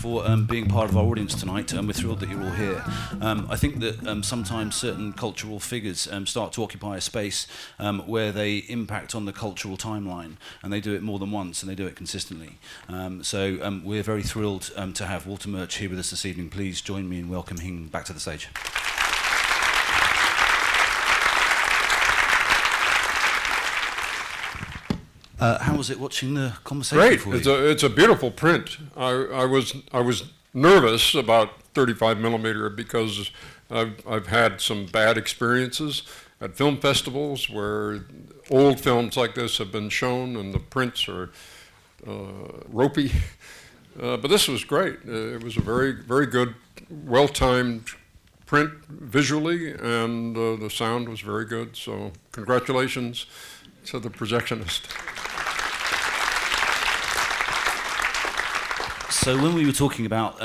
for being part of our audience tonight. We're thrilled that you're all here. I think that sometimes certain cultural figures start to occupy a space where they impact on the cultural timeline, and they do it more than once, and they do it consistently. So we're very thrilled to have Walter Murch here with us this evening. Please join me in welcoming him back to the stage. How was it watching the conversation? Great. For you? It's a beautiful print. I was nervous about 35 millimeter because I've had some bad experiences at film festivals where old films like this have been shown and the prints are ropey. But this was great. It was a very, very good, well-timed print visually, and the sound was very good. So congratulations to the projectionist. So when we were talking about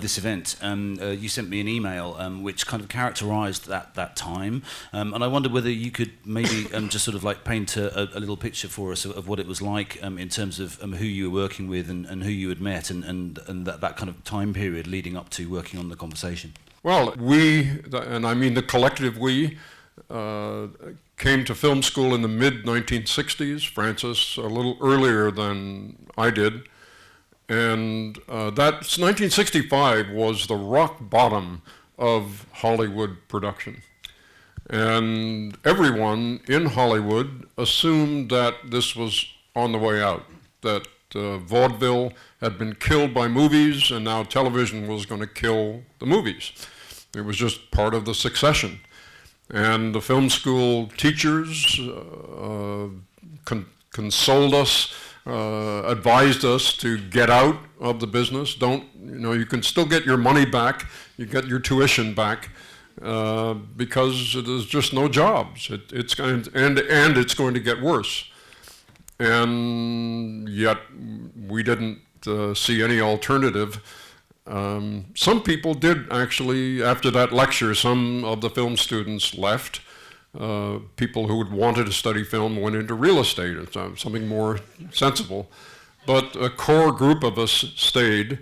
this event, you sent me an email which kind of characterised that time, and I wondered whether you could maybe just sort of like paint a little picture for us of what it was like in terms of who you were working with and who you had met and that kind of time period leading up to working on the conversation. Well, and I mean the collective we, came to film school in the mid-1960s, Francis a little earlier than I did. And that's 1965 was the rock bottom of Hollywood production. And everyone in Hollywood assumed that this was on the way out, that vaudeville had been killed by movies and now television was going to kill the movies. It was just part of the succession. And the film school teachers consoled us, advised us to get out of the business. You can still get your money back, you get your tuition back, because there's just no jobs. It's going to get worse. And yet we didn't see any alternative. Some people did actually, after that lecture, some of the film students left. People who had wanted to study film went into real estate, something more sensible. But a core group of us stayed,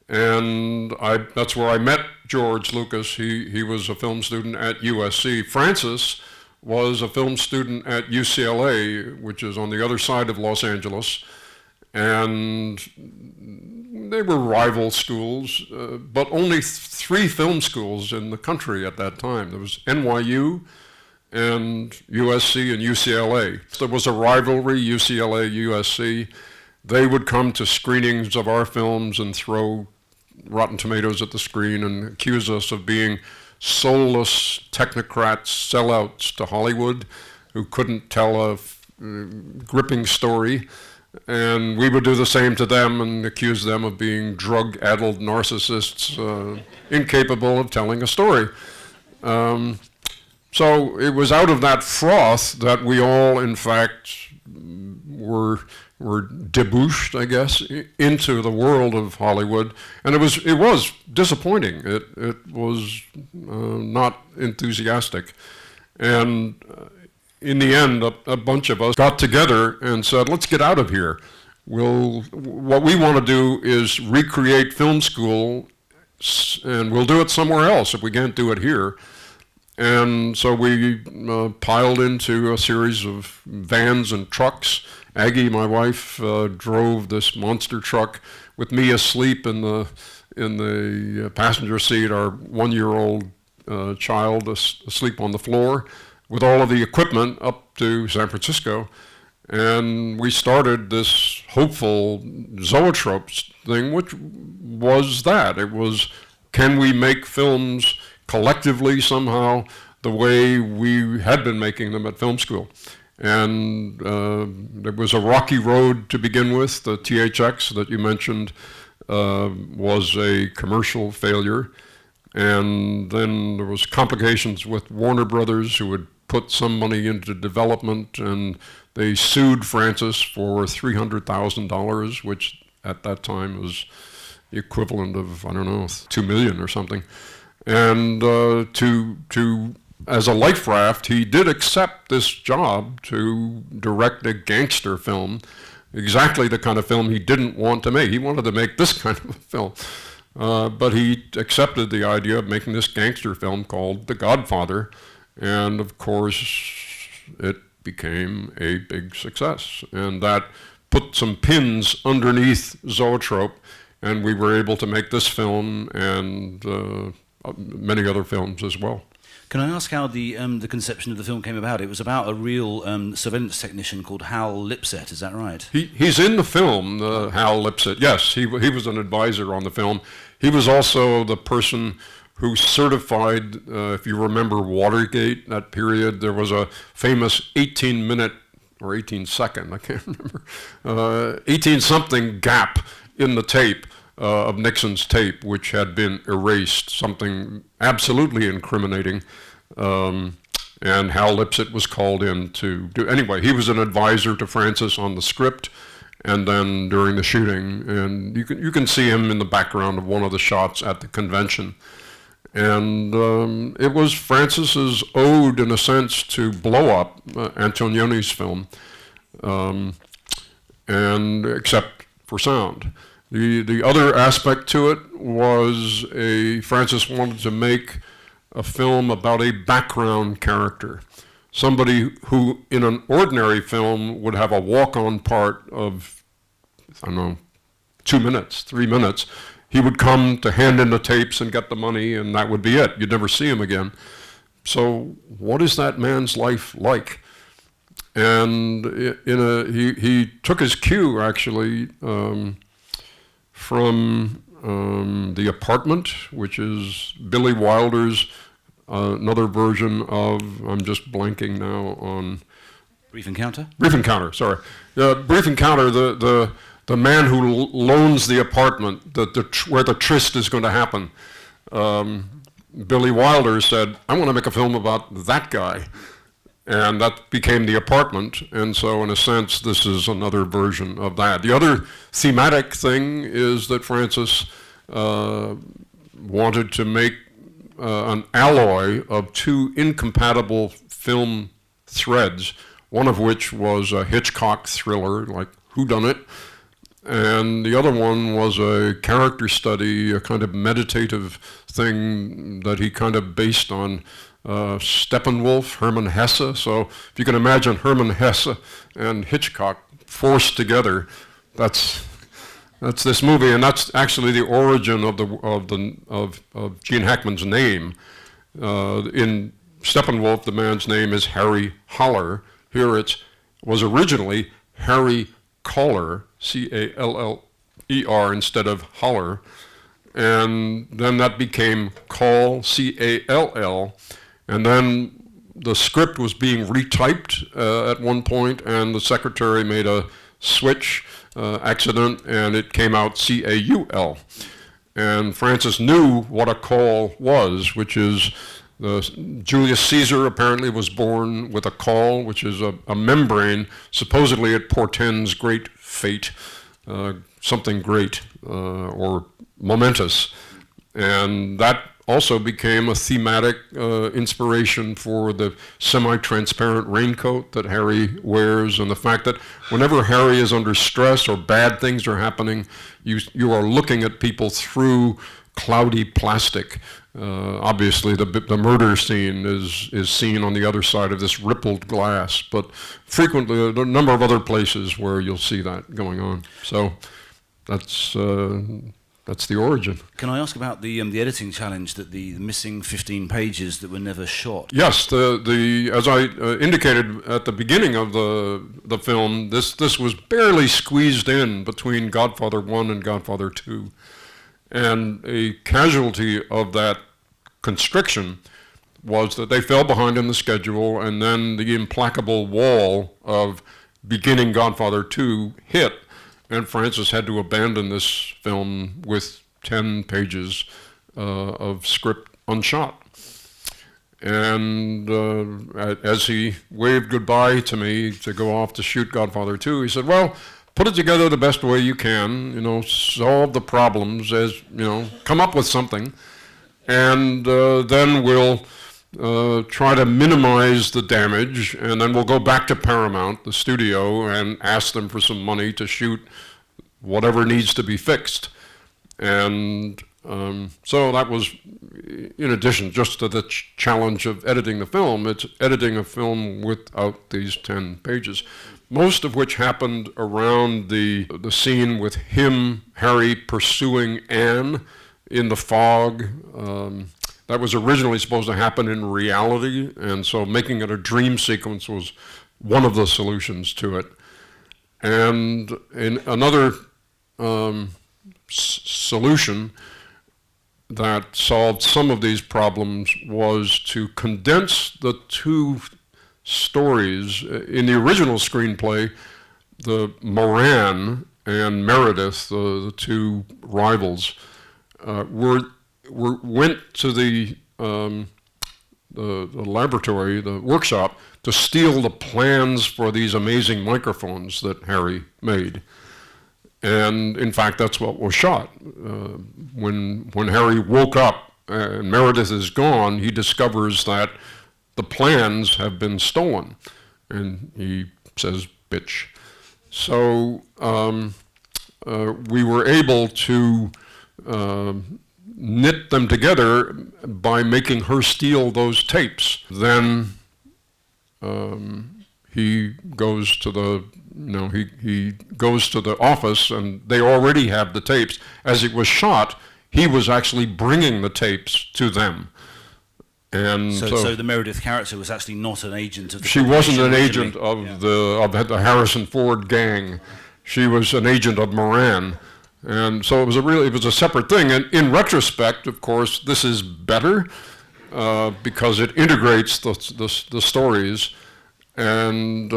and that's where I met George Lucas. He was a film student at USC. Francis was a film student at UCLA, which is on the other side of Los Angeles. And they were rival schools, but only 3 film schools in the country at that time. There was NYU, and USC and UCLA. There was a rivalry, UCLA, USC. They would come to screenings of our films and throw Rotten Tomatoes at the screen and accuse us of being soulless technocrats, sellouts to Hollywood who couldn't tell a gripping story. And we would do the same to them and accuse them of being drug-addled narcissists, incapable of telling a story. So it was out of that froth that we all, in fact, were debouched, I guess, into the world of Hollywood, and it was disappointing. It was not enthusiastic, and in the end, a bunch of us got together and said, "Let's get out of here. What we want to do is recreate film school, and we'll do it somewhere else if we can't do it here." And so we piled into a series of vans and trucks. Aggie, my wife, drove this monster truck with me asleep in the passenger seat, our 1-year-old child asleep on the floor, with all of the equipment up to San Francisco. And we started this hopeful zoetropes thing, which was that. It was, can we make films collectively somehow the way we had been making them at film school? And there was a rocky road to begin with. The THX that you mentioned was a commercial failure. And then there was complications with Warner Brothers, who had put some money into development, and they sued Francis for $300,000, which at that time was the equivalent of, I don't know, $2 million or something. And as a life raft, he did accept this job to direct a gangster film, exactly the kind of film he didn't want to make. He wanted to make this kind of a film. But he accepted the idea of making this gangster film called The Godfather, and of course it became a big success. And that put some pins underneath Zoetrope, and we were able to make this film and many other films as well. Can I ask how the conception of the film came about? It was about a real surveillance technician called Hal Lipset, is that right? He's in the film, Hal Lipset. Yes, he was an advisor on the film. He was also the person who certified, if you remember Watergate, that period, there was a famous 18-minute or 18-second, I can't remember, 18-something gap in the tape of Nixon's tape, which had been erased, something absolutely incriminating. And Hal Lipset was called in to do, anyway, he was an advisor to Francis on the script, and then during the shooting, and you can see him in the background of one of the shots at the convention. And it was Francis's ode, in a sense, to blow up Antonioni's film, and except for sound. The other aspect to it was Francis wanted to make a film about a background character, somebody who in an ordinary film would have a walk-on part of, I don't know, 2 minutes, 3 minutes. He would come to hand in the tapes and get the money, and that would be it. You'd never see him again. So what is that man's life like? And he took his cue, actually, from The Apartment, which is Billy Wilder's another version of, I'm just blanking now on... Brief Encounter? Brief Encounter, sorry. Brief Encounter, the man who loans the apartment, where the tryst is going to happen. Billy Wilder said, I want to make a film about that guy. And that became The Apartment, and so in a sense, this is another version of that. The other thematic thing is that Francis wanted to make an alloy of two incompatible film threads, one of which was a Hitchcock thriller, like Whodunit, and the other one was a character study, a kind of meditative thing that he kind of based on Steppenwolf, Hermann Hesse. So if you can imagine Hermann Hesse and Hitchcock forced together, that's this movie, and that's actually the origin of Gene Hackman's name. In Steppenwolf, the man's name is Harry Haller. Here was originally Harry Caller, C-A-L-L-E-R instead of Haller, and then that became Caul, C-A-L-L. And then the script was being retyped at one point, and the secretary made a switch accident, and it came out C-A-U-L. And Francis knew what a caul was, which is Julius Caesar apparently was born with a caul, which is a membrane. Supposedly it portends great fate, something great or momentous. And that also became a thematic inspiration for the semi-transparent raincoat that Harry wears, and the fact that whenever Harry is under stress or bad things are happening, you are looking at people through cloudy plastic. Obviously, the murder scene is seen on the other side of this rippled glass, but frequently a number of other places where you'll see that going on. So that's the origin. Can I ask about the editing challenge, that the missing 15 pages that were never shot? Yes, as I indicated at the beginning of the film, this was barely squeezed in between Godfather 1 and Godfather 2. And a casualty of that constriction was that they fell behind in the schedule, and then the implacable wall of beginning Godfather 2 hit, and Francis had to abandon this film with 10 pages of script unshot. And as he waved goodbye to me to go off to shoot Godfather 2, he said, well, put it together the best way you can, solve the problems come up with something, and then we'll try to minimize the damage, and then we'll go back to Paramount, the studio, and ask them for some money to shoot whatever needs to be fixed. And So that was, in addition, just to the challenge of editing the film. It's editing a film without these 10 pages, most of which happened around the scene with him, Harry, pursuing Anne in the fog. That was originally supposed to happen in reality, and so making it a dream sequence was one of the solutions to it. And in another solution that solved some of these problems was to condense the two stories. In the original screenplay, the Moran and Meredith, the two rivals, went to the laboratory, the workshop, to steal the plans for these amazing microphones that Harry made. And in fact, that's what was shot. When Harry woke up and Meredith is gone, he discovers that the plans have been stolen. And he says, bitch. So we were able to knit them together by making her steal those tapes. Then he goes to the he goes to the office, and they already have the tapes. As it was shot, he was actually bringing the tapes to them. And so the Meredith character was actually not an agent of the She wasn't an originally. agent of the Harrison Ford gang. She was an agent of Moran. And so it was a separate thing. And in retrospect, of course, this is better because it integrates the stories. And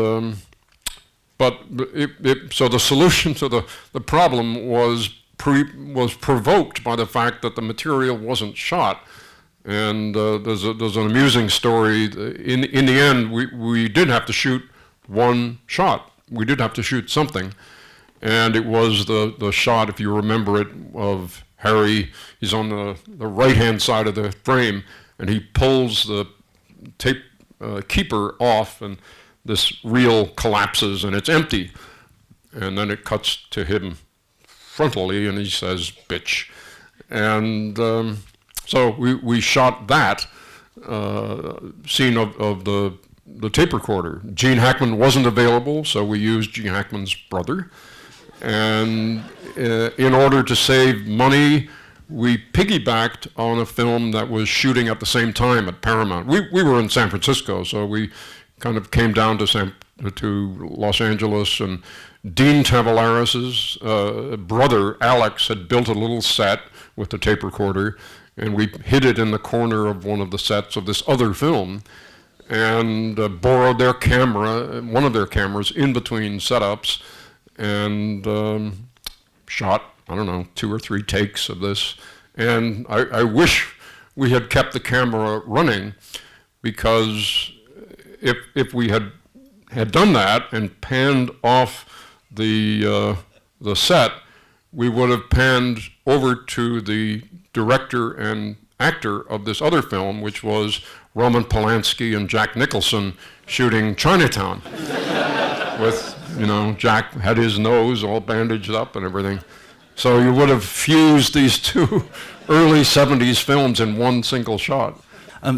so the solution to the problem was provoked by the fact that the material wasn't shot. And there's an amusing story. In the end, we did have to shoot one shot. We did have to shoot something. And it was the shot, if you remember it, of Harry. He's on the right-hand side of the frame, and he pulls the tape keeper off, and this reel collapses, and it's empty. And then it cuts to him frontally, and he says, bitch. And so we shot that scene of the tape recorder. Gene Hackman wasn't available, so we used Gene Hackman's brother. And in order to save money, we piggybacked on a film that was shooting at the same time at Paramount. We were in San Francisco, so we kind of came down to Los Angeles, and Dean Tavares' brother, Alex, had built a little set with the tape recorder, and we hid it in the corner of one of the sets of this other film, and borrowed their camera, one of their cameras, in between setups, and shot, 2 or 3 takes of this. And I wish we had kept the camera running, because if we had done that and panned off the set, we would have panned over to the director and actor of this other film, which was Roman Polanski and Jack Nicholson shooting Chinatown. With, Jack had his nose all bandaged up and everything. So you would have fused these two early 70s films in one single shot.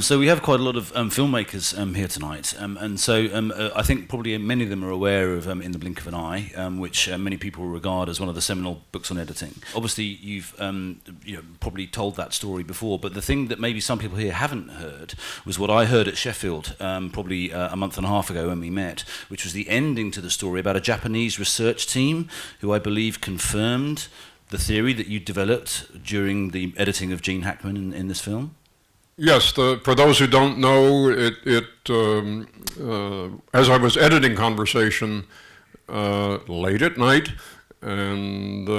So we have quite a lot of filmmakers here tonight, and so I think probably many of them are aware of In the Blink of an Eye, which many people regard as one of the seminal books on editing. Obviously, you've probably told that story before, but the thing that maybe some people here haven't heard was what I heard at Sheffield probably a month and a half ago when we met, which was the ending to the story about a Japanese research team who I believe confirmed the theory that you developed during the editing of Gene Hackman in this film. Yes, for those who don't know, as I was editing Conversation late at night, and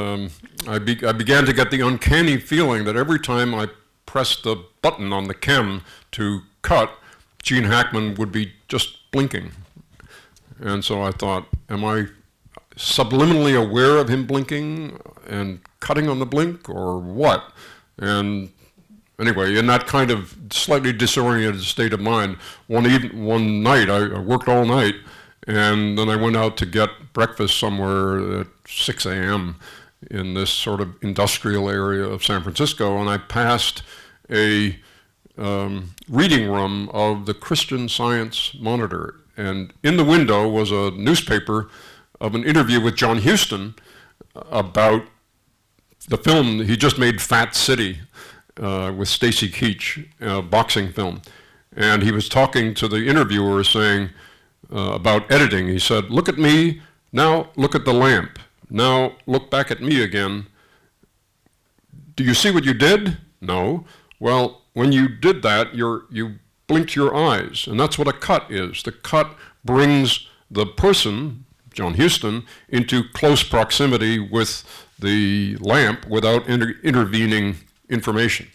I began to get the uncanny feeling that every time I pressed the button on the chem to cut, Gene Hackman would be just blinking. And so I thought, am I subliminally aware of him blinking and cutting on the blink, or what? And anyway, in that kind of slightly disoriented state of mind, one night, I worked all night, and then I went out to get breakfast somewhere at 6 a.m., in this sort of industrial area of San Francisco, and I passed a reading room of the Christian Science Monitor. And in the window was a newspaper of an interview with John Huston about the film he just made, Fat City, with Stacy Keach, a boxing film. And he was talking to the interviewer saying about editing. He said, "Look at me, now look at the lamp. Now look back at me again. Do you see what you did? No. Well, when you did that, you blinked your eyes, and that's what a cut is. The cut brings the person, John Huston, into close proximity with the lamp without intervening information."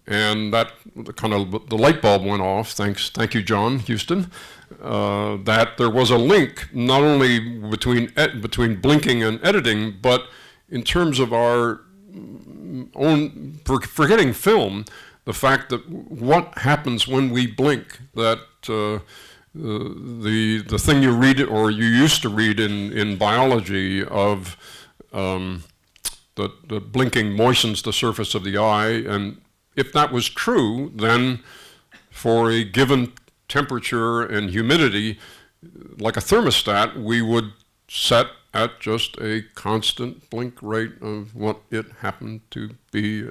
And that kind of, the light bulb went off, thank you, John Huston, that there was a link not only between blinking and editing, but in terms of our own, forgetting film, the fact that what happens when we blink, that the thing you read, or you used to read in biology, of the blinking moistens the surface of the eye, and if that was true, then for a given temperature and humidity, like a thermostat, we would set at just a constant blink rate of what it happened to be,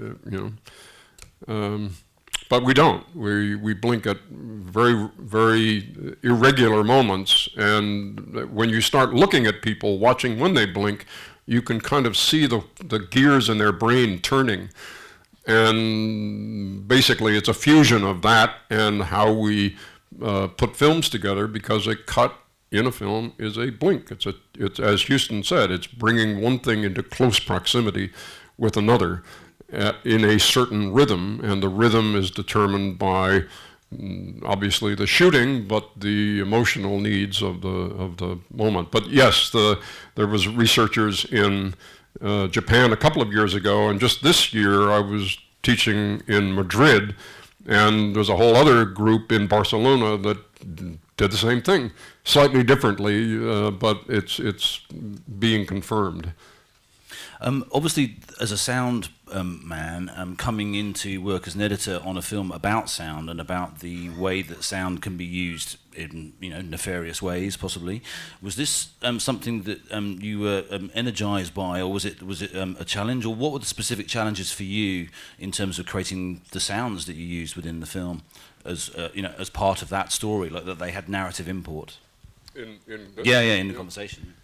but we don't. We blink at very, very irregular moments, and when you start looking at people, watching when they blink, you can kind of see the gears in their brain turning. And basically it's a fusion of that and how we put films together, because a cut in a film is a blink. It's as Huston said, it's bringing one thing into close proximity with another in a certain rhythm, and the rhythm is determined by obviously the shooting, but the emotional needs of the moment. But yes, there was researchers in Japan a couple of years ago, and just this year I was teaching in Madrid, and there's a whole other group in Barcelona that did the same thing, slightly differently, but it's being confirmed. Obviously, as a sound man, coming into work as an editor on a film about sound and about the way that sound can be used in nefarious ways, possibly, was this something that you were energized by, or was it a challenge, or what were the specific challenges for you in terms of creating the sounds that you used within the film as as part of that story, like that they had narrative import? In the conversation.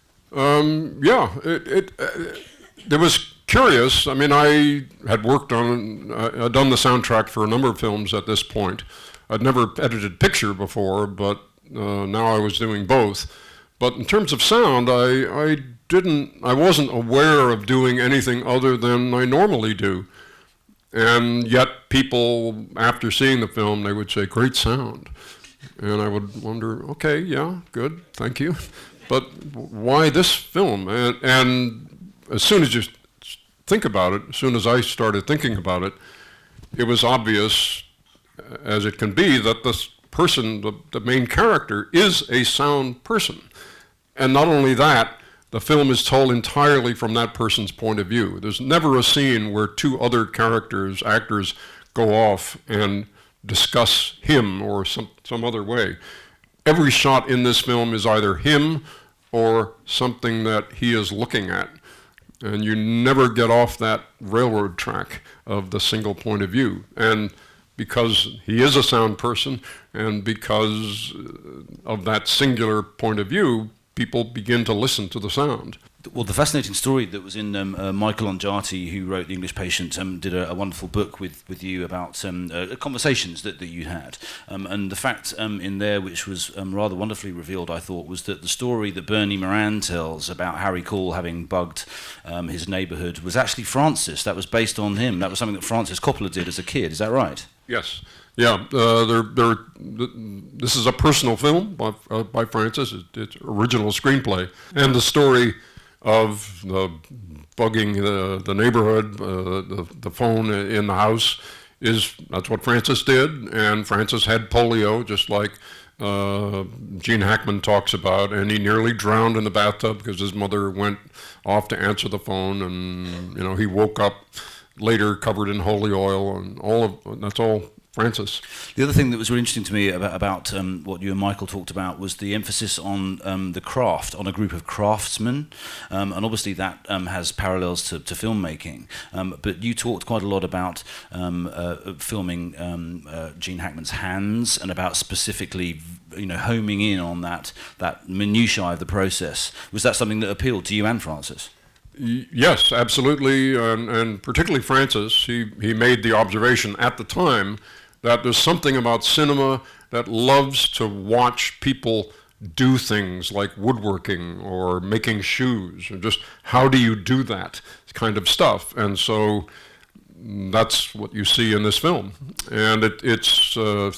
It was curious. I mean, I had worked on, I'd done the soundtrack for a number of films at this point. I'd never edited picture before, but now I was doing both. But in terms of sound, I wasn't aware of doing anything other than I normally do. And yet people, after seeing the film, they would say, "Great sound." And I would wonder, okay, yeah, good, thank you. But why this film? And as soon as you think about it, as soon as I started thinking about it, it was obvious as it can be that this person, the main character, is a sound person. And not only that, the film is told entirely from that person's point of view. There's never a scene where two other characters, actors, go off and discuss him or some other way. Every shot in this film is either him or something that he is looking at. And you never get off that railroad track of the single point of view. And because he is a sound person, and because of that singular point of view, people begin to listen to the sound. Well, the fascinating story that was in Michael Onjati, who wrote The English Patient, did a wonderful book with you about conversations that you had. And the fact in there, which was rather wonderfully revealed, I thought, was that the story that Bernie Moran tells about Harry Caul having bugged his neighbourhood was actually Francis. That was based on him. That was something that Francis Coppola did as a kid. Is that right? Yes. Yeah, this is a personal film by Francis. It's original screenplay. And the story of the bugging the neighborhood, the phone in the house, that's what Francis did. And Francis had polio, just like Gene Hackman talks about, and he nearly drowned in the bathtub because his mother went off to answer the phone, and he woke up later covered in holy oil, and that's all Francis. The other thing that was really interesting to me about what you and Michael talked about was the emphasis on the craft, on a group of craftsmen, and obviously that has parallels to filmmaking. But you talked quite a lot about filming Gene Hackman's hands, and about specifically, homing in on that minutiae of the process. Was that something that appealed to you and Francis? Yes, absolutely, and particularly Francis. He made the observation at the time that there's something about cinema that loves to watch people do things like woodworking or making shoes, or just how do you do that kind of stuff. And so that's what you see in this film. And it's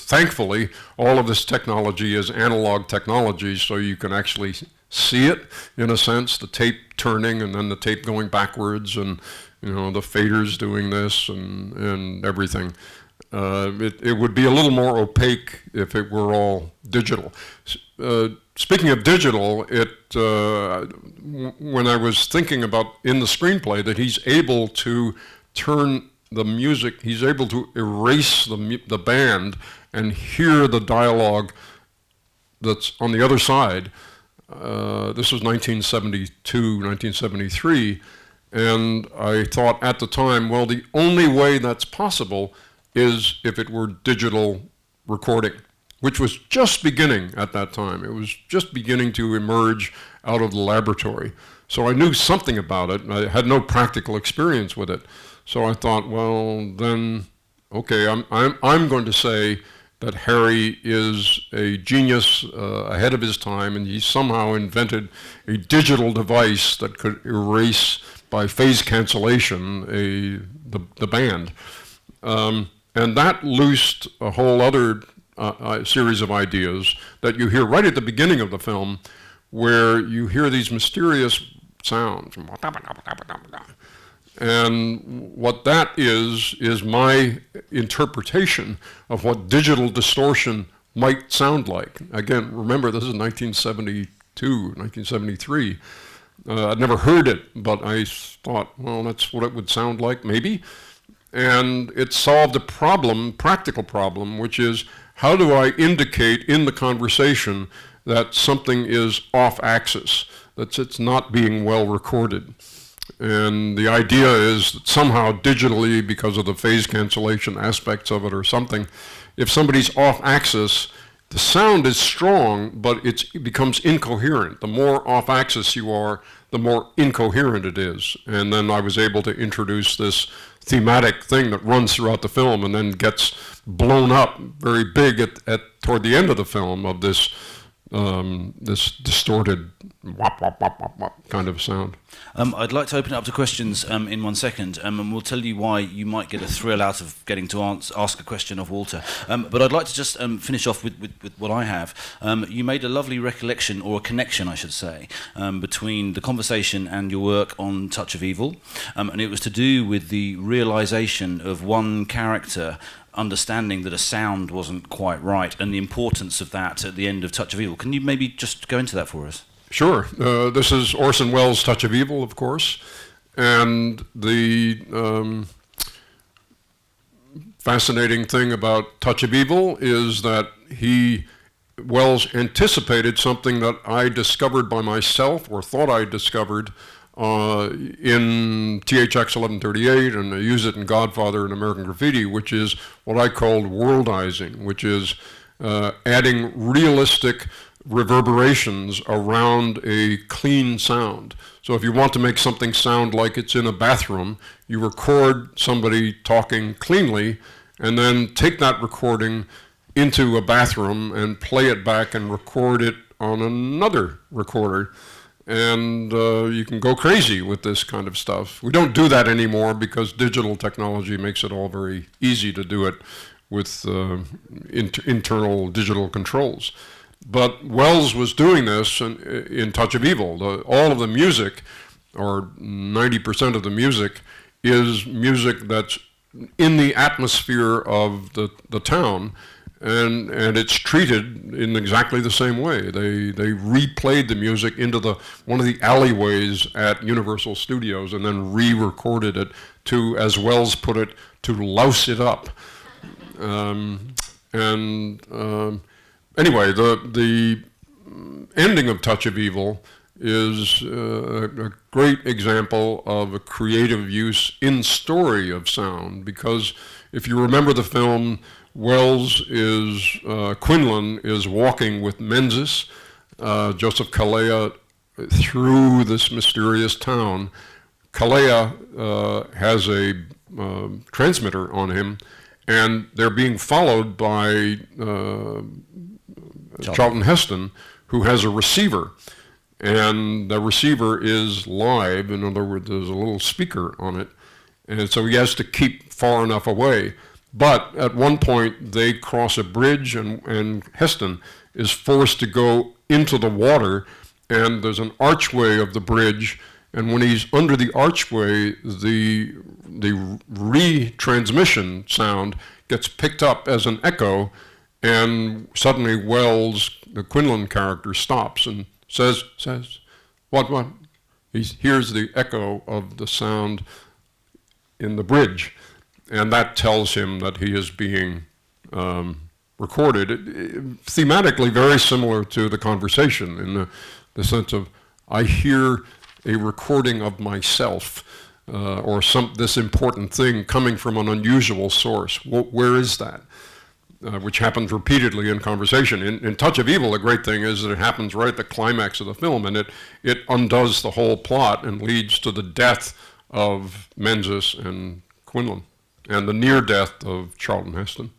thankfully, all of this technology is analog technology, so you can actually see it, in a sense, the tape turning and then the tape going backwards, and the faders doing this and everything. It would be a little more opaque if it were all digital. Speaking of digital, when I was thinking about in the screenplay that he's able to turn the music, he's able to erase the band and hear the dialogue that's on the other side. This was 1972, 1973, and I thought at the time, well, the only way that's possible is if it were digital recording, which was just beginning at that time. It was just beginning to emerge out of the laboratory. So I knew something about it, and I had no practical experience with it. So I thought, well, then, okay, I'm going to say that Harry is a genius ahead of his time, and he somehow invented a digital device that could erase by phase cancellation the band. And that loosed a whole other series of ideas that you hear right at the beginning of the film, where you hear these mysterious sounds. And what that is my interpretation of what digital distortion might sound like. Again, remember, this is 1972, 1973. I'd never heard it, but I thought, well, that's what it would sound like, maybe. And it solved a problem, practical problem, which is, how do I indicate in the conversation that something is off axis, that it's not being well recorded? And the idea is that somehow digitally, because of the phase cancellation aspects of it or something, if somebody's off axis, the sound is strong, but it becomes incoherent. The more off axis you are, the more incoherent it is. And then I was able to introduce this thematic thing that runs throughout the film and then gets blown up very big toward the end of the film, of this distorted wop, wop, wop, wop, wop kind of sound. I'd like to open it up to questions in 1 second, and we'll tell you why you might get a thrill out of getting to ask a question of Walter. But I'd like to just finish off with what I have. You made a lovely recollection, or a connection, I should say, between the conversation and your work on Touch of Evil, and it was to do with the realization of one character understanding that a sound wasn't quite right, and the importance of that at the end of Touch of Evil. Can you maybe just go into that for us? Sure. This is Orson Welles' Touch of Evil, of course, and the fascinating thing about Touch of Evil is that Welles anticipated something that I discovered by myself, or thought I discovered, in THX 1138, and I use it in Godfather and American Graffiti, which is what I called worldizing, which is adding realistic reverberations around a clean sound. So if you want to make something sound like it's in a bathroom, you record somebody talking cleanly, and then take that recording into a bathroom and play it back and record it on another recorder. And you can go crazy with this kind of stuff. We don't do that anymore because digital technology makes it all very easy to do it with internal digital controls. But Welles was doing this in Touch of Evil. All of the music, or 90% of the music, is music that's in the atmosphere of the town. and it's treated in exactly the same way. They replayed the music into one of the alleyways at Universal Studios and then re-recorded it to, as Welles put it, to louse it up. Anyway, the ending of Touch of Evil is a great example of a creative use in story of sound, because if you remember the film, Quinlan is walking with Menzies, Joseph Calleja, through this mysterious town. Calleja has a transmitter on him, and they're being followed by Charlton Heston, who has a receiver. And the receiver is live. In other words, there's a little speaker on it. And so he has to keep far enough away. But at one point, they cross a bridge, and Heston is forced to go into the water, and there's an archway of the bridge, and when he's under the archway, the retransmission sound gets picked up as an echo, and suddenly Welles, the Quinlan character, stops and says, what? He hears the echo of the sound in the bridge. And that tells him that he is being recorded. Thematically very similar to the conversation in the sense of, I hear a recording of myself or this important thing coming from an unusual source. Where is that? Which happens repeatedly in conversation. In Touch of Evil, the great thing is that it happens right at the climax of the film, and it undoes the whole plot and leads to the death of Menzies and Quinlan, and the near death of Charlton Heston.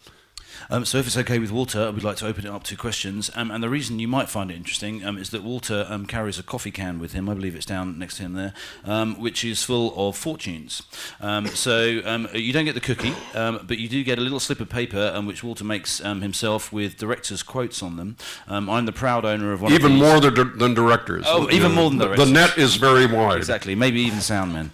So if it's okay with Walter, we'd like to open it up to questions. And the reason you might find it interesting is that Walter carries a coffee can with him, I believe it's down next to him there, which is full of fortunes. So you don't get the cookie, but you do get a little slip of paper which Walter makes himself with directors' quotes on them. I'm the proud owner of one even of these. More than directors. Oh, even more than directors. The net is very wide. Exactly, maybe even sound men.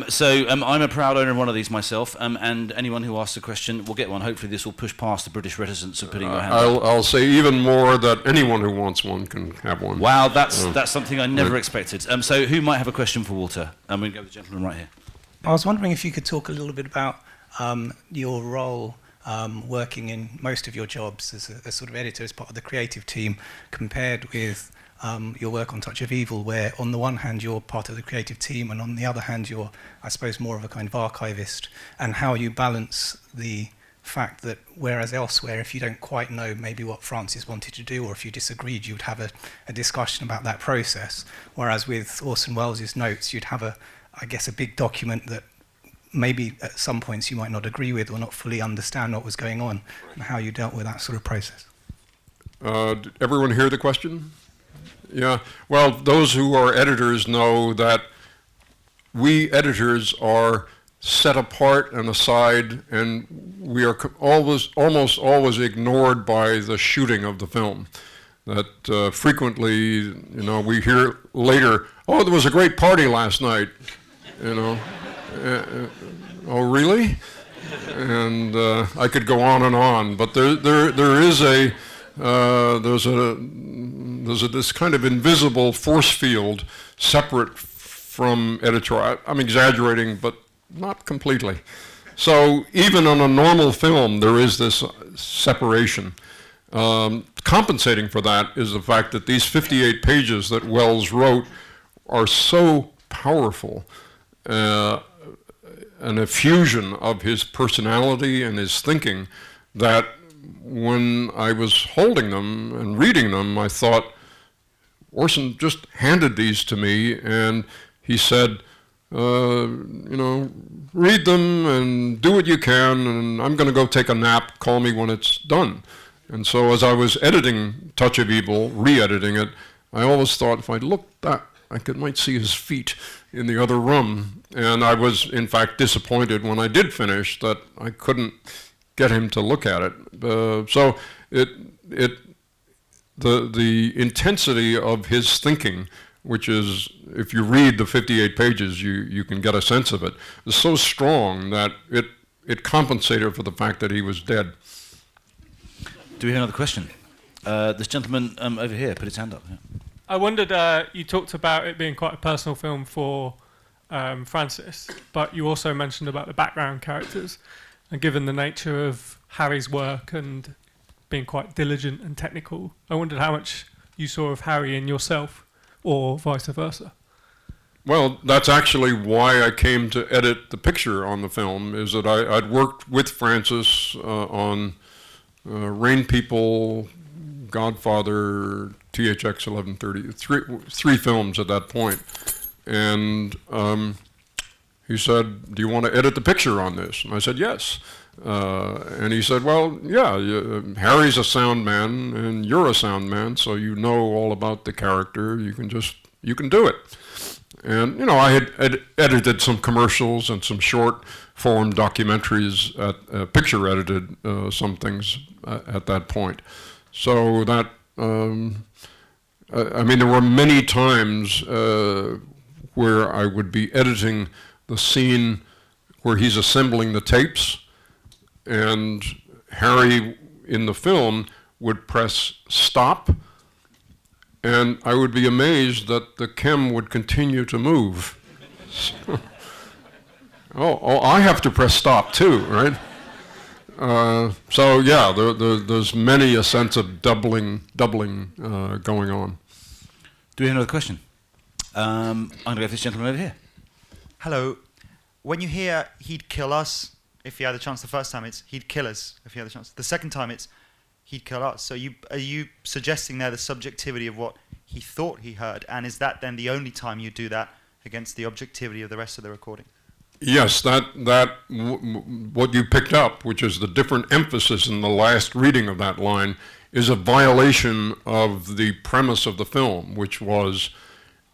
So I'm a proud owner of one of these myself, and anyone who asks a question will get one. Hopefully this will push past the British reticence of putting your hand up. I'll say even more that anyone who wants one can have one. Wow, that's something I never expected. So who might have a question for Walter? We'll go with the gentleman right here. I was wondering if you could talk a little bit about your role working in most of your jobs as a sort of editor, as part of the creative team, compared with your work on Touch of Evil, where on the one hand you're part of the creative team, and on the other hand you're, I suppose, more of a kind of archivist, and how you balance the fact that whereas elsewhere, if you don't quite know maybe what Francis wanted to do, or if you disagreed, you would have a discussion about that process, whereas with Orson Welles' notes you'd have I guess a big document that maybe at some points you might not agree with or not fully understand what was going on, and how you dealt with that sort of process. Did everyone hear the question? Yeah, well, those who are editors know that we editors are set apart and aside, and we are almost always ignored by the shooting of the film. That frequently, we hear later, oh, there was a great party last night, oh, really? And I could go on and on, but there is this kind of invisible force field separate from editorial. I'm exaggerating, but not completely. So even on a normal film, there is this separation. Compensating for that is the fact that these 58 pages that Welles wrote are so powerful, an effusion of his personality and his thinking, that when I was holding them and reading them, I thought, Orson just handed these to me, and he said, read them and do what you can, and I'm going to go take a nap, call me when it's done. And so as I was editing Touch of Evil, re-editing it, I always thought if I looked back, I might see his feet in the other room. And I was, in fact, disappointed when I did finish that I couldn't get him to look at it. So the intensity of his thinking, which is, if you read the 58 pages, you can get a sense of it, is so strong that it compensated for the fact that he was dead. Do we have another question? This gentleman over here put his hand up. Yeah. I wondered, you talked about it being quite a personal film for Francis, but you also mentioned about the background characters. And given the nature of Harry's work and being quite diligent and technical, I wondered how much you saw of Harry in yourself, or vice versa. Well, that's actually why I came to edit the picture on the film, is that I'd worked with Francis on Rain People, Godfather, THX 1130, three films at that point. And he said, do you want to edit the picture on this? And I said, yes. And he said, well, yeah, Harry's a sound man and you're a sound man, so you know all about the character. You can do it. And, I had edited some commercials and some short form documentaries, picture edited some things at that point. So that, there were many times where I would be editing the scene where he's assembling the tapes, and Harry in the film would press stop, and I would be amazed that the chem would continue to move. Oh, I have to press stop too, right? So yeah, there's many a sense of doubling going on. Do we have another question? I'm going to go for this gentleman over here. Hello. When you hear he'd kill us if he had a chance the first time, it's he'd kill us if he had a chance. The second time, it's he'd kill us. So are you suggesting there the subjectivity of what he thought he heard? And is that then the only time you do that against the objectivity of the rest of the recording? Yes, what you picked up, which is the different emphasis in the last reading of that line, is a violation of the premise of the film, which was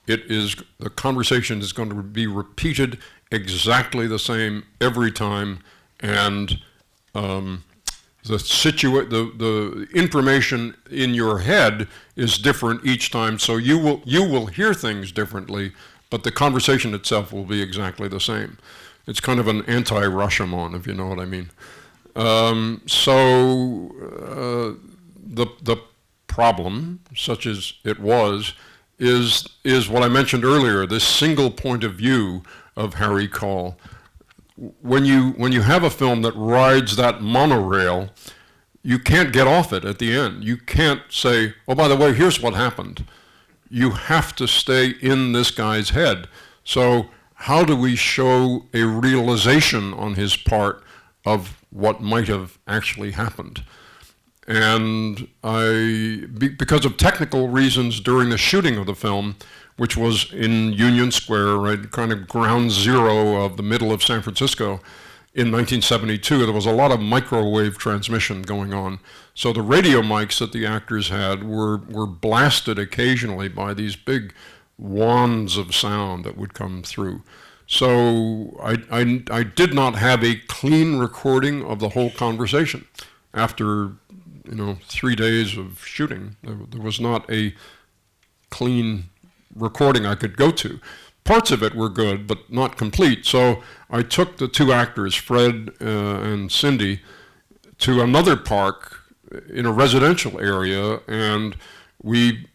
the conversation is going to be repeated exactly the same every time, and the information in your head is different each time, so you will hear things differently, but the conversation itself will be exactly the same. It's kind of an anti-Rashomon, if you know what I mean. The problem, such as it was, is what I mentioned earlier, this single point of view of Harry Caul. When you have a film that rides that monorail, you can't get off it at the end. You can't say, oh, by the way, here's what happened. You have to stay in this guy's head. So how do we show a realization on his part of what might have actually happened? And because of technical reasons during the shooting of the film, which was in Union Square, right, kind of ground zero of the middle of San Francisco, in 1972, there was a lot of microwave transmission going on. So the radio mics that the actors had were blasted occasionally by these big wands of sound that would come through. So I did not have a clean recording of the whole conversation. After 3 days of shooting, there was not a clean recording I could go to. Parts of it were good, but not complete. So I took the two actors, Fred and Cindy, to another park in a residential area, and we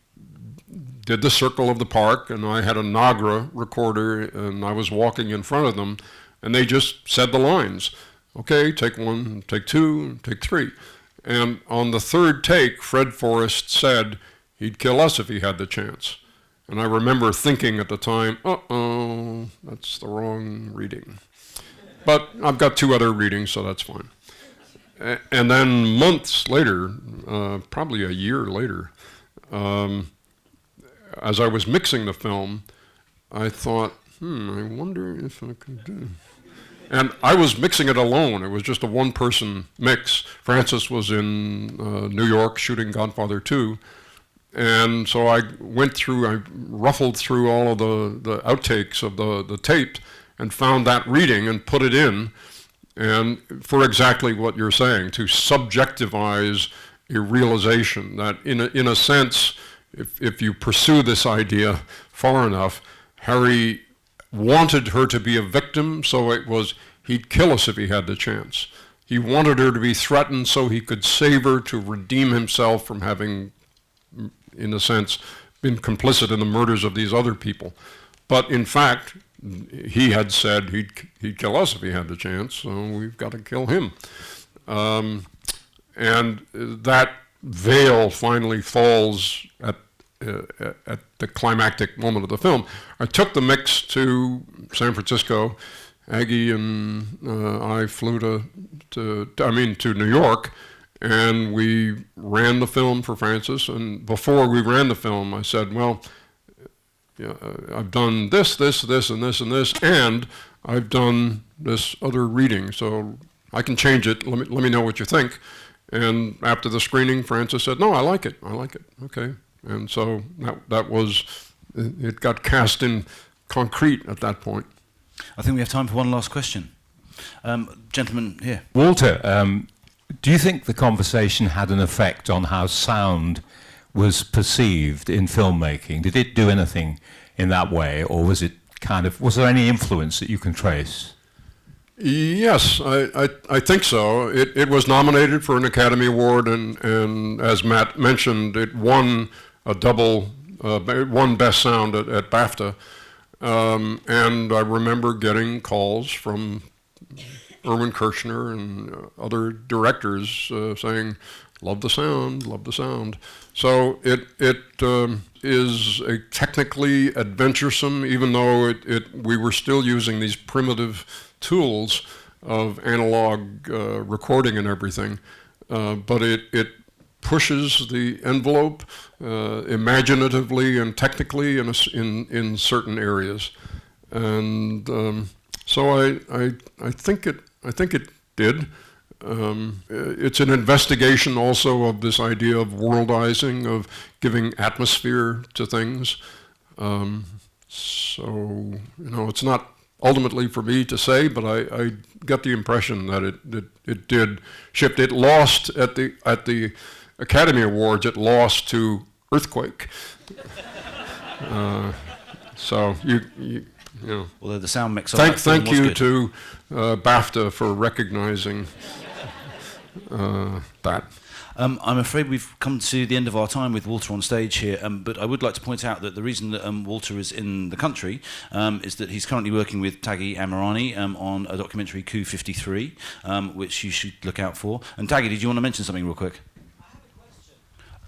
did the circle of the park, and I had a Nagra recorder, and I was walking in front of them, and they just said the lines. Okay, take one, take two, take three. And on the third take, Fred Forrest said he'd kill us if he had the chance. And I remember thinking at the time, uh-oh, that's the wrong reading. But I've got two other readings, so that's fine. And then months later, probably a year later, as I was mixing the film, I thought, I wonder if I can do. And I was mixing it alone. It was just a one-person mix. Francis was in New York shooting Godfather 2. And so I ruffled through all of the outtakes of the tape and found that reading and put it in, and for exactly what you're saying, to subjectivize a realization that in a sense, if you pursue this idea far enough, Harry wanted her to be a victim, so it was he'd kill us if he had the chance. He wanted her to be threatened so he could save her, to redeem himself from having, in a sense, been complicit in the murders of these other people. But in fact, he had said he'd kill us if he had the chance, so we've got to kill him. And that veil finally falls at the climactic moment of the film. I took the mix to San Francisco. Aggie and I flew to New York, and we ran the film for Francis. And before we ran the film, I said, well, I've done this, this, this, and this, and this, and I've done this other reading, so I can change it. Let me know what you think. And after the screening, Francis said, no, I like it. Okay. And so it got cast in concrete at that point. I think we have time for one last question. Gentleman here. Walter, do you think the conversation had an effect on how sound was perceived in filmmaking? Did it do anything in that way, or was there any influence that you can trace? Yes, I think so. It was nominated for an Academy Award, and as Matt mentioned, it won it won Best Sound at BAFTA. And I remember getting calls from Erwin Kirshner and other directors saying, love the sound. So it is a technically adventuresome, even though we were still using these primitive tools of analog recording and everything, but it pushes the envelope imaginatively and technically in certain areas, and so I think it did. It's an investigation also of this idea of worldizing, of giving atmosphere to things. So it's not ultimately for me to say, but I get the impression that it did shift. It lost at the Academy Awards. It lost to Earthquake. So you know. Although the sound mix. Thank you to BAFTA for recognizing that. I'm afraid we've come to the end of our time with Walter on stage here, but I would like to point out that the reason that Walter is in the country is that he's currently working with Taghi Amirani on a documentary, Coup 53, which you should look out for. And Taghi, did you want to mention something real quick? I have a question.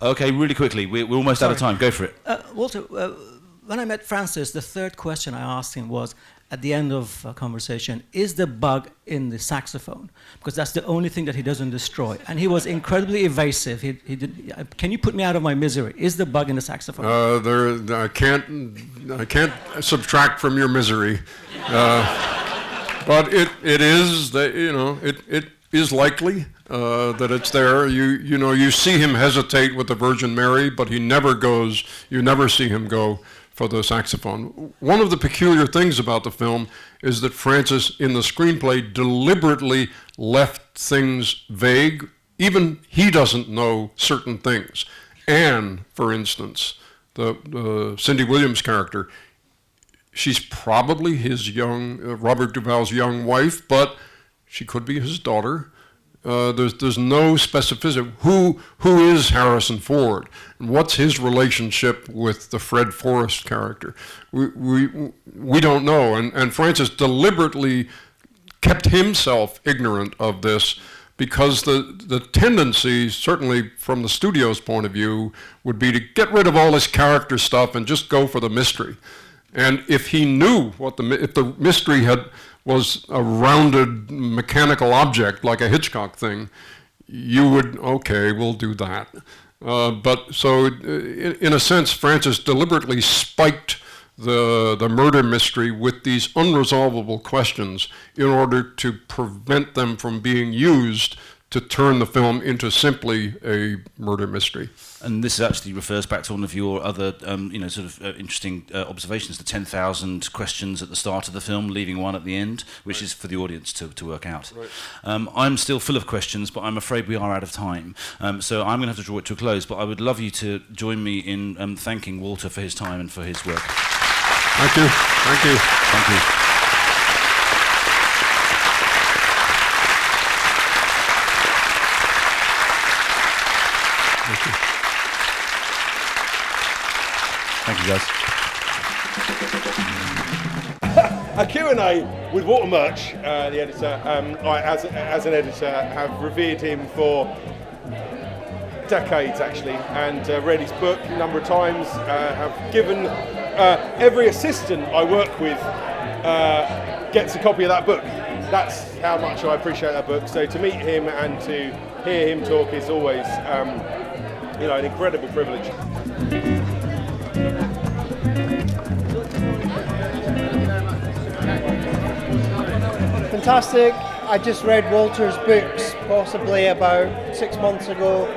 Okay, really quickly. We're almost out of time. Go for it. Walter, when I met Francis, the third question I asked him was, at the end of a conversation, is the bug in the saxophone? Because that's the only thing that he doesn't destroy. And he was incredibly evasive. He did, can you put me out of my misery? Is the bug in the saxophone? I can't subtract from your misery. But it is that it is likely that it's there. You see him hesitate with the Virgin Mary, but he never goes. You never see him go for the saxophone. One of the peculiar things about the film is that Francis, in the screenplay, deliberately left things vague. Even he doesn't know certain things. Anne, for instance, the Cindy Williams character, she's probably his Robert Duvall's young wife, but she could be his daughter. There's no specificity. Who is Harrison Ford, and what's his relationship with the Fred Forrest character? We don't know, and Francis deliberately kept himself ignorant of this because the tendency, certainly from the studio's point of view, would be to get rid of all this character stuff and just go for the mystery. And if he knew if the mystery was a rounded mechanical object like a Hitchcock thing, you would, okay, we'll do that. But so in a sense, Francis deliberately spiked the murder mystery with these unresolvable questions in order to prevent them from being used to turn the film into simply a murder mystery. And this actually refers back to one of your other, interesting observations, the 10,000 questions at the start of the film, leaving one at the end, which is for the audience to work out. Right. I'm still full of questions, but I'm afraid we are out of time. So I'm going to have to draw it to a close, but I would love you to join me in thanking Walter for his time and for his work. Thank you. Thank you. Thank you. guys. A Q&A with Walter Murch, the editor. I, as an editor, have revered him for decades, actually, and read his book a number of times. Have given every assistant I work with gets a copy of that book. That's how much I appreciate that book. So to meet him and to hear him talk is always, an incredible privilege. Fantastic. I just read Walter's books possibly about 6 months ago,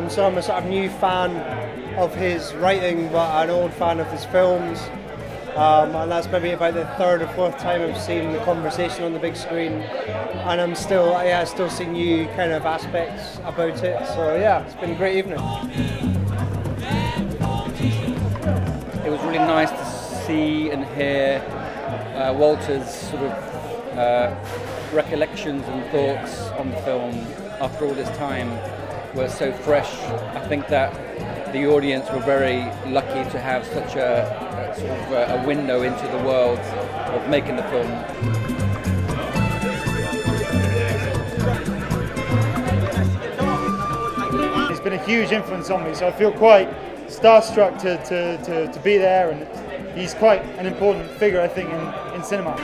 so I'm a sort of new fan of his writing but an old fan of his films, and that's maybe about the third or fourth time I've seen The Conversation on the big screen, and I'm still seeing new kind of aspects about it, so yeah, it's been a great evening. It was really nice to see and hear Walter's sort of recollections and thoughts on the film after all this time were so fresh. I think that the audience were very lucky to have such a sort of a window into the world of making the film. It's been a huge influence on me, so I feel quite starstruck to be there, and he's quite an important figure, I think, in cinema.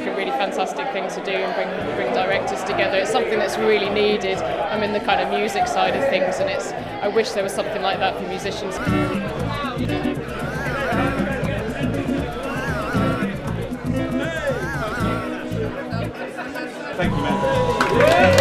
A really fantastic thing to do and bring directors together. It's something that's really needed. I'm in the kind of music side of things, and I wish there was something like that for musicians. Thank you, man.